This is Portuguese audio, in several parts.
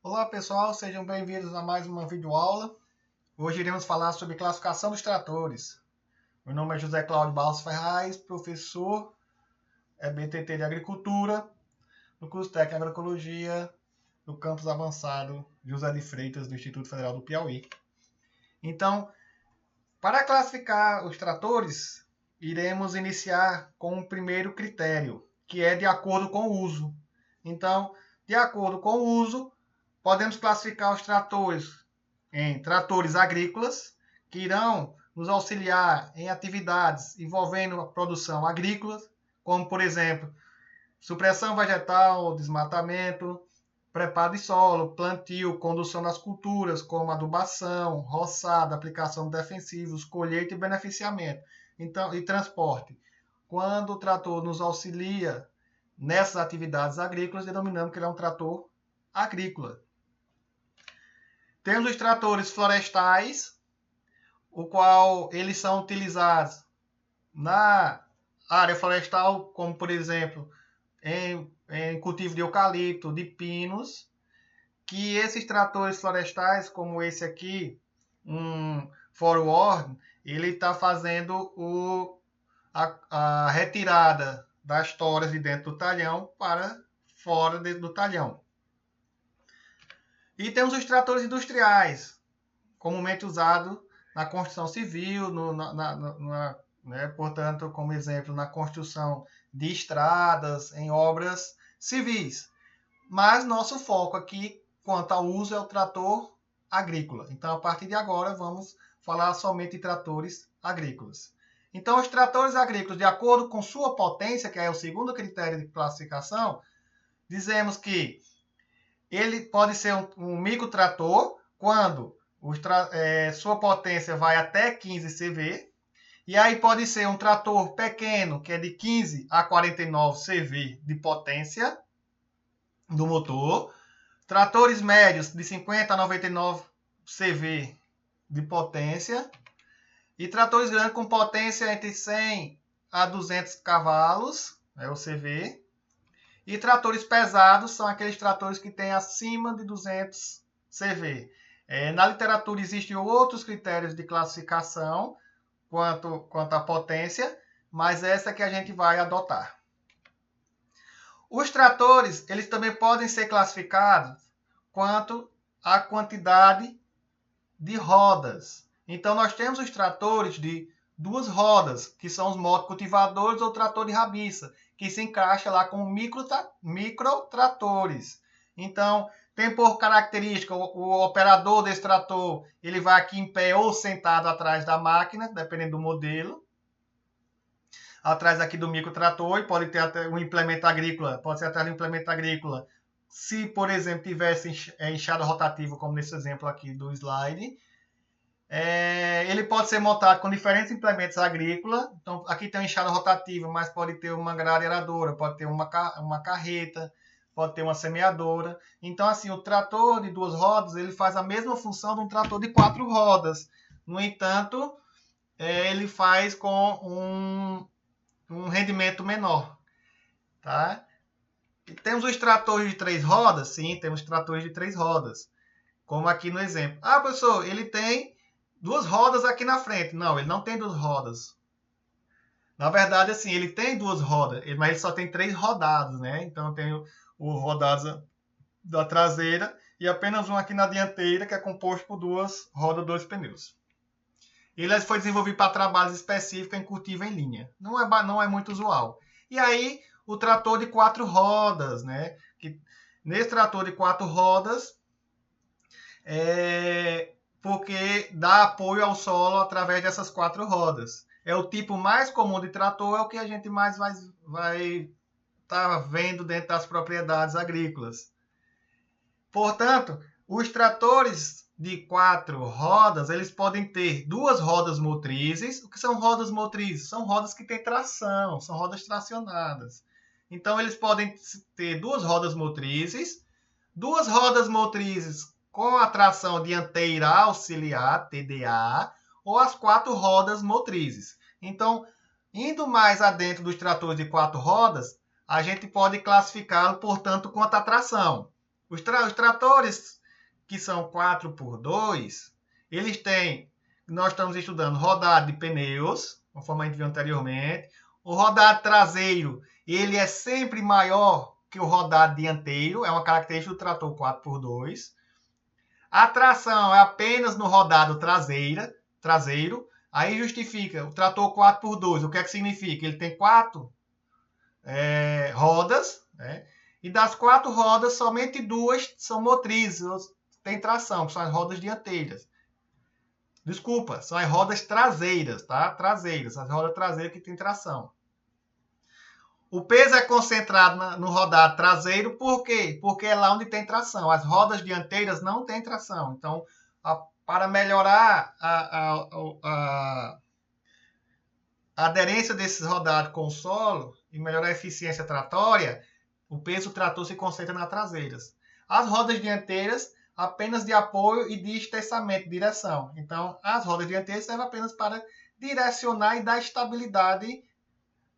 Olá pessoal, sejam bem-vindos a mais uma videoaula. Hoje iremos falar sobre classificação dos tratores. Meu nome é José Cláudio Barros Ferraz, professor BTT de Agricultura, no curso técnico em Agroecologia, no campus avançado José de Freitas, do Instituto Federal do Piauí. Então, para classificar os tratores, iremos iniciar com o primeiro critério, que é de acordo com o uso. Então, de acordo com o uso, podemos classificar os tratores em tratores agrícolas, que irão nos auxiliar em atividades envolvendo a produção agrícola, como, por exemplo, supressão vegetal, desmatamento, preparo de solo, plantio, condução das culturas, como adubação, roçada, aplicação de defensivos, colheita e beneficiamento, então, e transporte. Quando o trator nos auxilia nessas atividades agrícolas, denominamos que ele é um trator agrícola. Temos os tratores florestais, o qual eles são utilizados na área florestal, como por exemplo, em cultivo de eucalipto, de pinos, que esses tratores florestais, como esse aqui, um forward, ele está fazendo a retirada das toras de dentro do talhão para fora do talhão. E temos os tratores industriais, comumente usados na construção civil, portanto, como exemplo, na construção de estradas, em obras civis. Mas nosso foco aqui, quanto ao uso, é o trator agrícola. Então, a partir de agora, vamos falar somente de tratores agrícolas. Então, os tratores agrícolas, de acordo com sua potência, que é o segundo critério de classificação, dizemos que ele pode ser um microtrator quando sua potência vai até 15 CV. E aí pode ser um trator pequeno, que é de 15 a 49 CV de potência do motor. Tratores médios de 50 a 99 CV de potência. E tratores grandes com potência entre 100 a 200 cavalos, é o CV. E tratores pesados são aqueles tratores que têm acima de 200 CV. Na literatura existem outros critérios de classificação quanto à potência, mas essa que a gente vai adotar. Os tratores, eles também podem ser classificados quanto à quantidade de rodas. Então, nós temos os tratores de 2 rodas, que são os motocultivadores ou trator de rabiça, que se encaixa lá com microtratores. Então, tem por característica o operador desse trator, ele vai aqui em pé ou sentado atrás da máquina, dependendo do modelo. Atrás aqui do microtrator, e pode ter até um implemento agrícola, pode ser até um implemento agrícola, se, por exemplo, tivesse enxada rotativa, como nesse exemplo aqui do slide. Ele pode ser montado com diferentes implementos agrícolas. Então, aqui tem uma enxada rotativa, mas pode ter uma grade aradora, pode ter uma carreta, pode ter uma semeadora. Então, assim, o trator de 2 rodas, ele faz a mesma função de um trator de 4 rodas. No entanto, ele faz com um rendimento menor. Tá? E temos os tratores de 3 rodas? Sim, temos tratores de 3 rodas. Como aqui no exemplo. Ah, professor, ele tem 2 rodas aqui na frente. Não, ele não tem 2 rodas. Na verdade, assim, ele tem 2 rodas, mas ele só tem 3 rodados, né? Então, tem o rodado da traseira e apenas um aqui na dianteira, que é composto por 2 rodas, 2 pneus. Ele foi desenvolvido para trabalhos específicos em cultivo em linha. Não é muito usual. E aí, o trator de 4 rodas, né? Nesse trator de 4 rodas, porque dá apoio ao solo através dessas 4 rodas. É o tipo mais comum de trator, é o que a gente mais vai estar vendo dentro das propriedades agrícolas. Portanto, os tratores de 4 rodas, eles podem ter 2 rodas motrizes. O que são rodas motrizes? São rodas que têm tração, são rodas tracionadas. Então, eles podem ter 2 rodas motrizes, 2 rodas motrizes com a tração dianteira auxiliar, TDA, ou as 4 rodas motrizes. Então, indo mais adentro dos tratores de 4 rodas, a gente pode classificá-lo, portanto, quanto à tração. Os tratores que são 4x2, eles têm, nós estamos estudando rodado de pneus, conforme a gente viu anteriormente. O rodado traseiro, ele é sempre maior que o rodado dianteiro, é uma característica do trator 4x2. A tração é apenas no rodado traseiro, aí justifica o trator 4x2. O que é que significa? Ele tem 4 rodas, né? E das 4 rodas, somente 2 são motrizes, tem tração, que são as rodas dianteiras. Desculpa, são as rodas traseiras, tá? Traseiras, as rodas traseiras que tem tração. O peso é concentrado no rodado traseiro, por quê? Porque é lá onde tem tração. As rodas dianteiras não têm tração. Então, para melhorar a aderência desses rodados com o solo e melhorar a eficiência tratória, o peso do trator se concentra nas traseiras. As rodas dianteiras, apenas de apoio e de estessamento, de direção. Então, as rodas dianteiras servem apenas para direcionar e dar estabilidade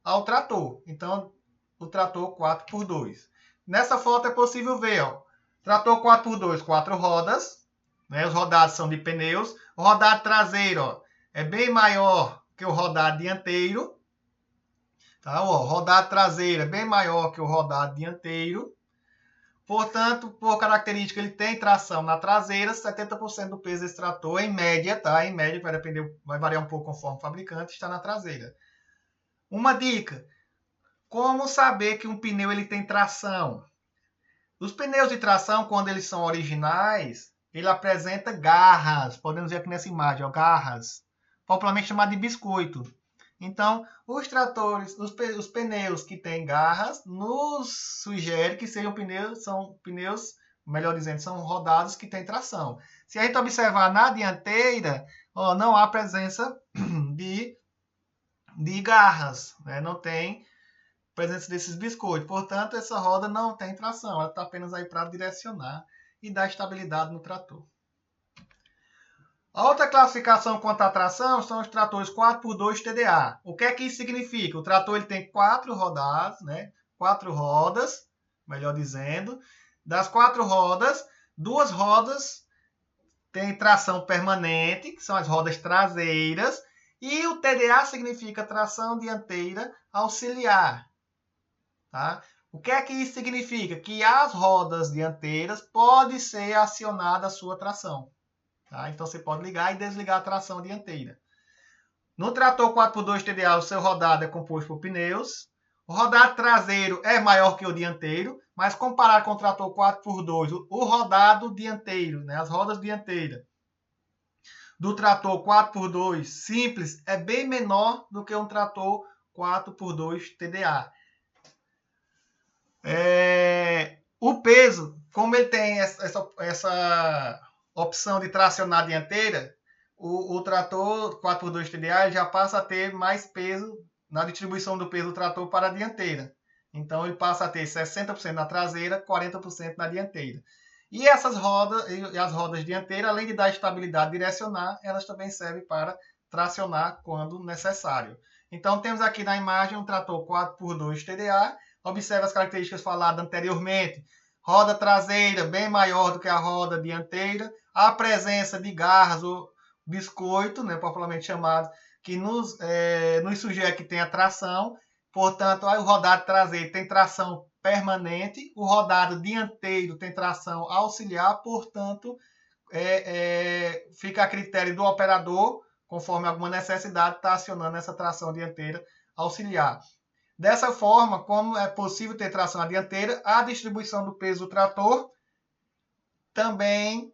ao trator. Então, o trator 4x2. Nessa foto é possível ver, ó, trator 4x2, 4 rodas, né? Os rodados são de pneus. O rodado traseiro, ó, é bem maior que o rodado dianteiro. Tá? Ó, o rodado traseiro é bem maior que o rodado dianteiro. Portanto, por característica, ele tem tração na traseira, 70% do peso desse trator, em média, tá? Em média, vai variar um pouco conforme o fabricante, está na traseira. Uma dica: como saber que um pneu ele tem tração? Os pneus de tração, quando eles são originais, ele apresenta garras. Podemos ver aqui nessa imagem, ó, garras, popularmente chamado de biscoito. Então, os tratores, os pneus que têm garras, nos sugere que são pneus, melhor dizendo, são rodados que têm tração. Se a gente observar na dianteira, ó, não há presença de garras, né? Não tem presença desses biscoitos. Portanto, essa roda não tem tração, ela está apenas aí para direcionar e dar estabilidade no trator. A outra classificação quanto à tração são os tratores 4x2 TDA. O que é que isso significa? O trator ele tem 4 rodadas, né? 4 rodas, melhor dizendo. Das 4 rodas, 2 rodas têm tração permanente, que são as rodas traseiras, e o TDA significa tração dianteira auxiliar. Tá? O que é que isso significa? Que as rodas dianteiras podem ser acionada a sua tração. Tá? Então, você pode ligar e desligar a tração dianteira. No trator 4x2 TDA, o seu rodado é composto por pneus. O rodado traseiro é maior que o dianteiro, mas comparado com o trator 4x2, o rodado dianteiro, né, as rodas dianteiras do trator 4x2 simples é bem menor do que um trator 4x2 TDA. O peso, como ele tem essa opção de tracionar a dianteira, o trator 4x2 TDA já passa a ter mais peso na distribuição do peso do trator para a dianteira. Então, ele passa a ter 60% na traseira, 40% na dianteira. E essas rodas, as rodas dianteiras, além de dar estabilidade e direcionar, elas também servem para tracionar quando necessário. Então, temos aqui na imagem um trator 4x2 TDA. Observe as características faladas anteriormente. Roda traseira bem maior do que a roda dianteira. A presença de garras ou biscoito, né, popularmente chamado, que nos sugere que tem a tração. Portanto, o rodado traseiro tem tração permanente. O rodado dianteiro tem tração auxiliar. Portanto, fica a critério do operador, conforme alguma necessidade, estar acionando essa tração dianteira auxiliar. Dessa forma, como é possível ter tração na dianteira, a distribuição do peso do trator também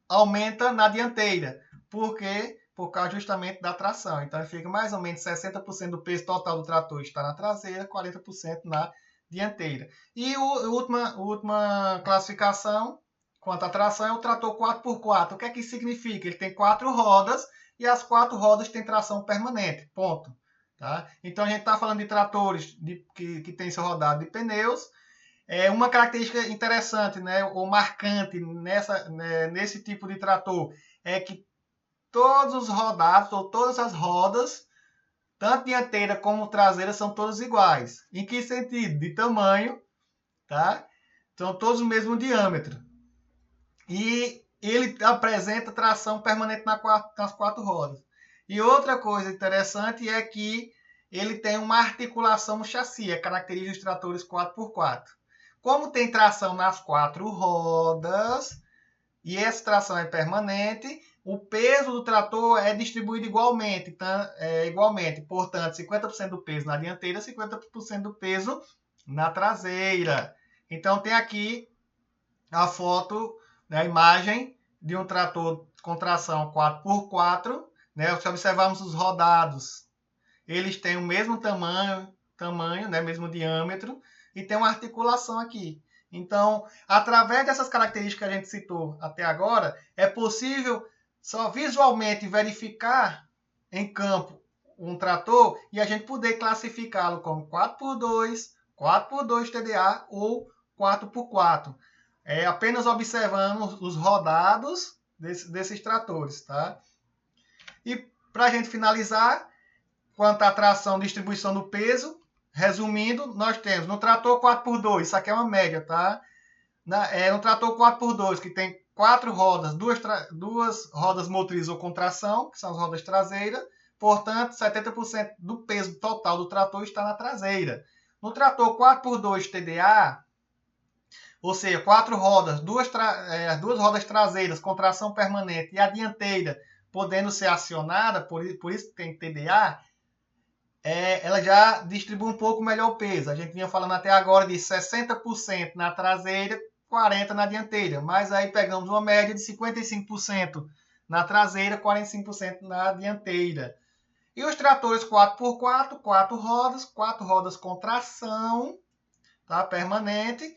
aumenta na dianteira. Por quê? Por causa justamente da tração. Então, fica mais ou menos 60% do peso total do trator está na traseira, 40% na dianteira. E a última classificação, quanto à tração, é o trator 4x4. O que é que isso significa? Ele tem 4 rodas e as 4 rodas têm tração permanente. Ponto. Tá? Então, a gente está falando de tratores que tem seu rodado de pneus. Uma característica interessante, né, ou marcante nesse tipo de trator é que todos os rodados, ou todas as rodas, tanto dianteira como traseira, são todas iguais. Em que sentido? De tamanho, tá? São todos o mesmo diâmetro. E ele apresenta tração permanente nas 4 rodas. E outra coisa interessante é que ele tem uma articulação no chassi, é característica dos tratores 4x4. Como tem tração nas 4 rodas, e essa tração é permanente, o peso do trator é distribuído igualmente, portanto, 50% do peso na dianteira, 50% do peso na traseira. Então tem aqui a foto, né, a imagem de um trator com tração 4x4, né? Se observarmos os rodados, eles têm o mesmo tamanho, né, mesmo diâmetro, e tem uma articulação aqui. Então, através dessas características que a gente citou até agora, é possível só visualmente verificar em campo um trator e a gente poder classificá-lo como 4x2, 4x2 TDA ou 4x4. Apenas observando os rodados desses tratores, tá? E para a gente finalizar, quanto à tração e distribuição do peso, resumindo, nós temos no trator 4x2, isso aqui é uma média, tá? No trator 4x2, que tem 4 rodas, duas rodas motrizes ou com tração, que são as rodas traseiras, portanto, 70% do peso total do trator está na traseira. No trator 4x2 TDA, ou seja, 4 rodas, duas rodas traseiras com tração permanente e a dianteira podendo ser acionada, por isso que tem TDA, ela já distribui um pouco melhor o peso. A gente vinha falando até agora de 60% na traseira, 40% na dianteira. Mas aí pegamos uma média de 55% na traseira, 45% na dianteira. E os tratores 4x4, 4 rodas com tração, tá? Permanente.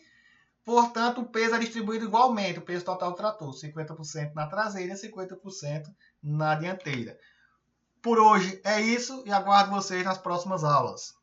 Portanto, o peso é distribuído igualmente, o peso total do trator, 50% na traseira e 50% na dianteira. Por hoje é isso e aguardo vocês nas próximas aulas.